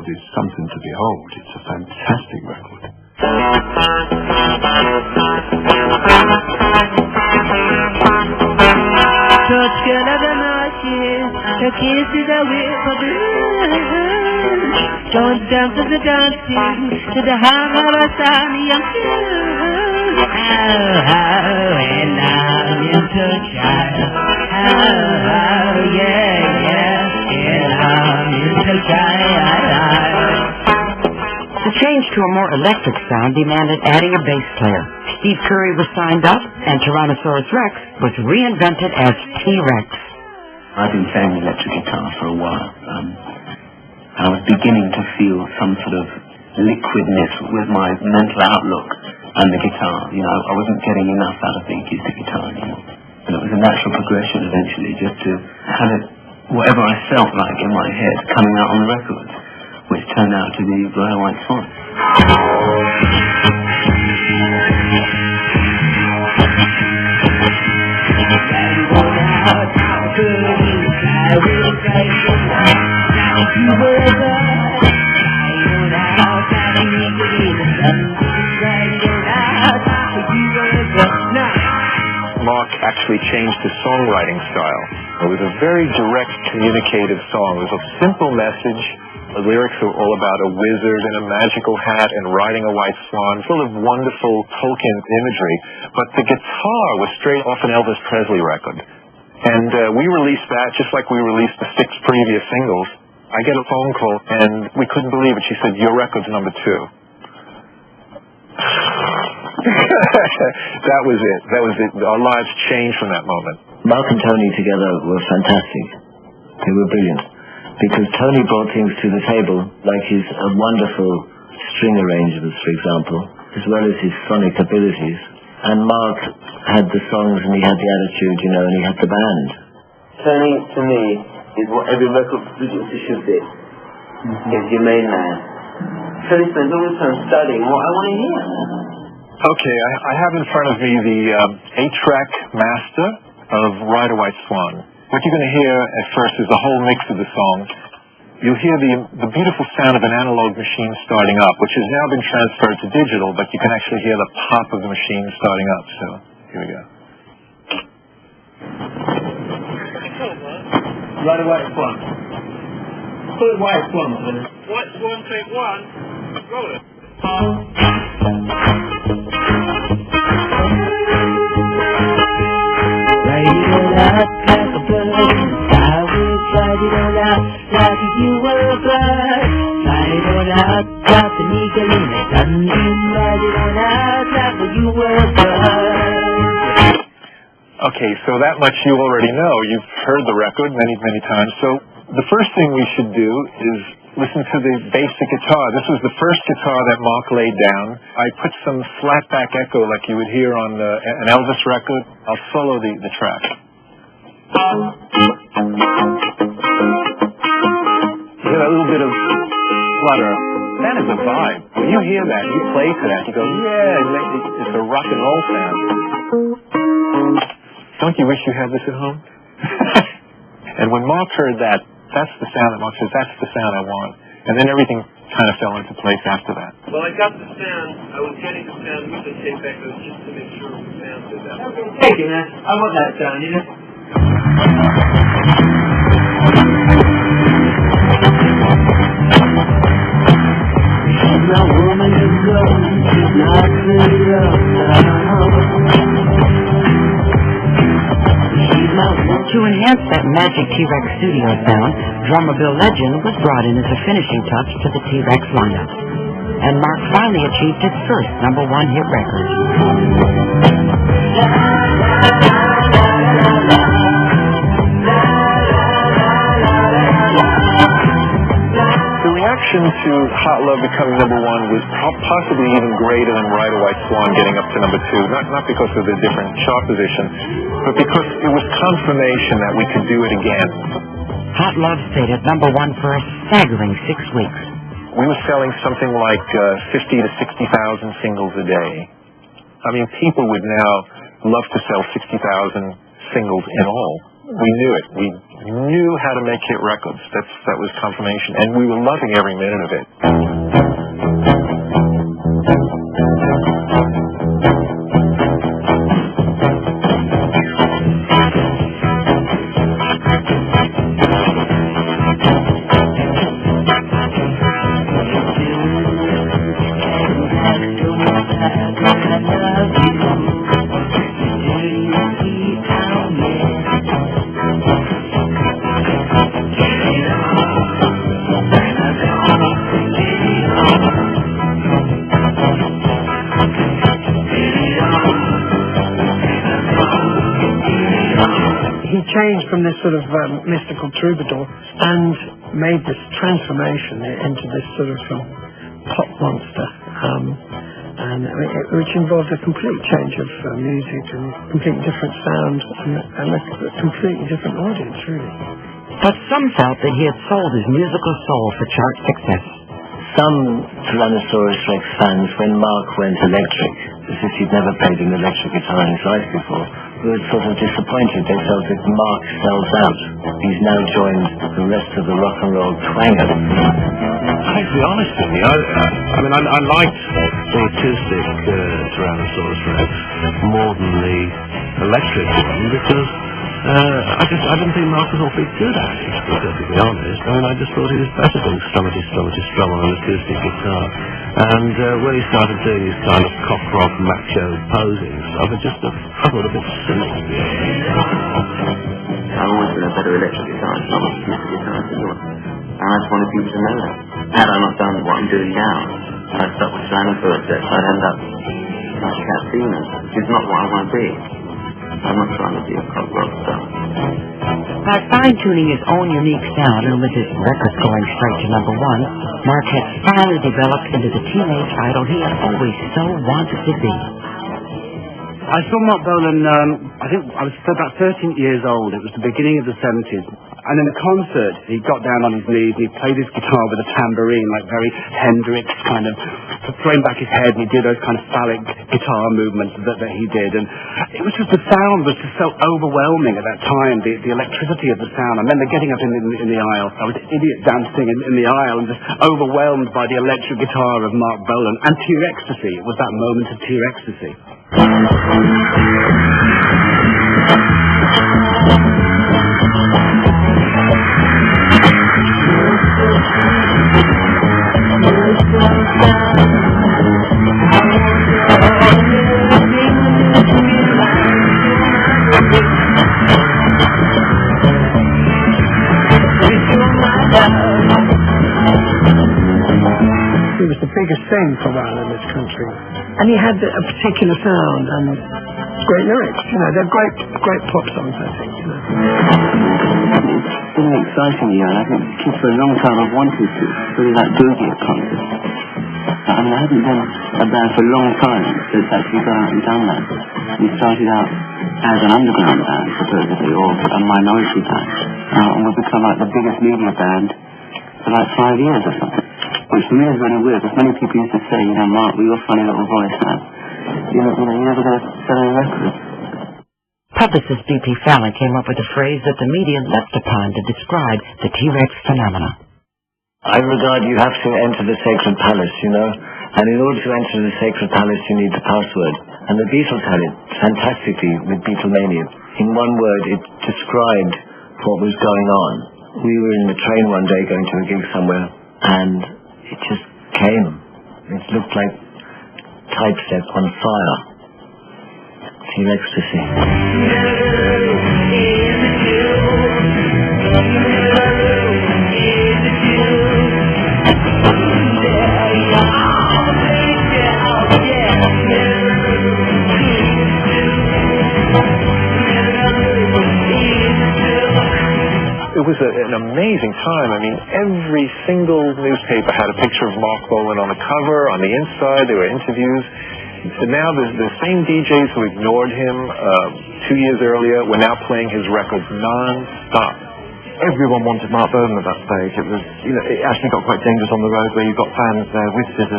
is something to behold. It's a fantastic record. Touch girl of the marches, the kiss is a whip of the don't jump to the dancing, to the hum of a sunny young tune. And I'm in touch, yeah, and I'm in touch, The change to a more electric sound demanded adding a bass player. Steve Curry was signed up, and Tyrannosaurus Rex was reinvented as T-Rex. I've been playing electric guitar for a while. I was beginning to feel some sort of liquidness with my mental outlook and the guitar. You know, I wasn't getting enough out of the acoustic guitar anymore. And it was a natural progression eventually just to have it, whatever I felt like in my head, coming out on the record, which turned out to be Black and White Swan. Marc actually changed his songwriting style. It was a very direct, communicative song. It was a simple message. The lyrics are all about a wizard in a magical hat and riding a white swan, full of wonderful Tolkien imagery. But the guitar was straight off an Elvis Presley record. And we released that just like we released the 6 previous singles. I get a phone call, and we couldn't believe it. She said, "Your record's number 2. That was it. That was it. Our lives changed from that moment. Marc and Tony together were fantastic. They were brilliant. Because Tony brought things to the table, like his wonderful string arrangements, for example, as well as his sonic abilities. And Marc had the songs, and he had the attitude, you know, and he had the band. Tony, to me, is what every record producer should be. Is your main man. So he spends all his time studying what I want to hear. Okay, I have in front of me the 8-track master of Ride a White Swan. What you're going to hear at first is the whole mix of the song. You'll hear the beautiful sound of an analog machine starting up, which has now been transferred to digital, but you can actually hear the pop of the machine starting up. So, here we go. Ride a White Swan. Put White Swan, please. White Swan, take 1. Roll it. Ride it all out, like a bird. I will ride it all out, like you were a bird. Ride it all out, like an eagle in the sunbeam. Ride it all out, like you were a bird. Okay, so that much you already know. You've heard the record many, many times. So the first thing we should do is listen to the basic guitar. This was the first guitar that Marc laid down. I put some flat back echo like you would hear on an Elvis record. I'll solo the track. You hear that little bit of flutter. That is a vibe. When you hear that, you play to that, you go, yeah, it's a rock and roll sound. Don't you wish you had this at home? And when Marc heard that, that's the sound that Marc says, that's the sound I want. And then everything kind of fell into place after that. Well, I got the sound. I was getting the sound with the tape echoes just to make sure the sound did that. Thank you, man. I want that sound, you know? She's not woman to go. She's not pretty To enhance that magic T-Rex studio sound, drummer Bill Legend was brought in as a finishing touch to the T-Rex lineup. And Marc finally achieved his first #1 hit record. The reaction to Hot Love becoming #1 was possibly even greater than Ride a White Swan getting up to #2. Not because of the different chart position, but because it was confirmation that we could do it again. Hot Love stayed at #1 for a staggering 6 weeks. We were selling something like 50 to 60,000 singles a day. I mean, people would now love to sell 60,000 singles in all. We knew it. knew how to make hit records. That was confirmation, and we were loving every minute of it. Changed from this sort of mystical troubadour and made this transformation into this sort of pop monster, which involved a complete change of music and completely different sound and a completely different audience, really. But some felt that he had sold his musical soul for chart success. Some Tyrannosaurus Rex fans, when Marc went electric, as if he'd never played an electric guitar in his life before, were sort of disappointed. They felt that Marc sells out. He's now joined the rest of the rock and roll twanger. To be honest with you, I liked the acoustic Tyrannosaurus Rex more than the electric one because I didn't think Marc was awfully good at it, to be perfectly honest. I just thought he was better doing strummity strum on an acoustic guitar. And when he started doing his kind of cock rock macho posing stuff, I thought a bit silly. I've always been a better electric guitarist, not a acoustic guitarist as well. And I just wanted people to know that. Had I not done what I'm doing now, and I stuck with Tyrannosaurus Rex, I'd end up like Cat Stevens, which is not what I want to be. I'm not trying to be a pop rock star. By fine-tuning his own unique sound and with his records going straight to number one, Marc had finally developed into the teenage idol he had always so wanted to be. I saw Marc Bolan, I think I was about 13 years old. It was the beginning of the 70s. And in a concert, he got down on his knees and he played his guitar with a tambourine, like very Hendrix kind of, throwing back his head, and he did those kind of phallic guitar movements that he did. And it was just, the sound was just so overwhelming at that time, the electricity of the sound. I remember getting up in the aisle. I was an idiot dancing in the aisle and just overwhelmed by the electric guitar of Marc Bolan. And T-Ecstasy, it was that moment of T-Ecstasy. He was the biggest thing for a while in this country. And he had a particular sound and great lyrics. They're great pop songs, I think. It's been an exciting year, and I think for a long time I've wanted to really like boogie at concerts. I haven't done a band for a long time that's actually gone out and done that. We started out as an underground band, supposedly, or a minority band, and we've become like the biggest media band for like 5 years or something. Which for me is really weird, because many people used to say, Marc, we were a funny little voice, man. You're never going to sell any records. Publicist B.P. Fallon came up with a phrase that the media leapt upon to describe the T-Rex phenomena. I regard you have to enter the sacred palace, and in order to enter the sacred palace you need the password. And the Beatles had it fantastically with Beatlemania. In one word, it described what was going on. We were in the train one day going to a gig somewhere, and it just came. It looked like typestep on fire. T-Ecstasy. It was an amazing time. Every single newspaper had a picture of Marc Bolan on the cover. On the inside, there were interviews. Now the same DJs who ignored him 2 years earlier were now playing his records non-stop. Everyone wanted Marc Bolan at that stage. It was, it actually got quite dangerous on the road where you've got fans there with scissors.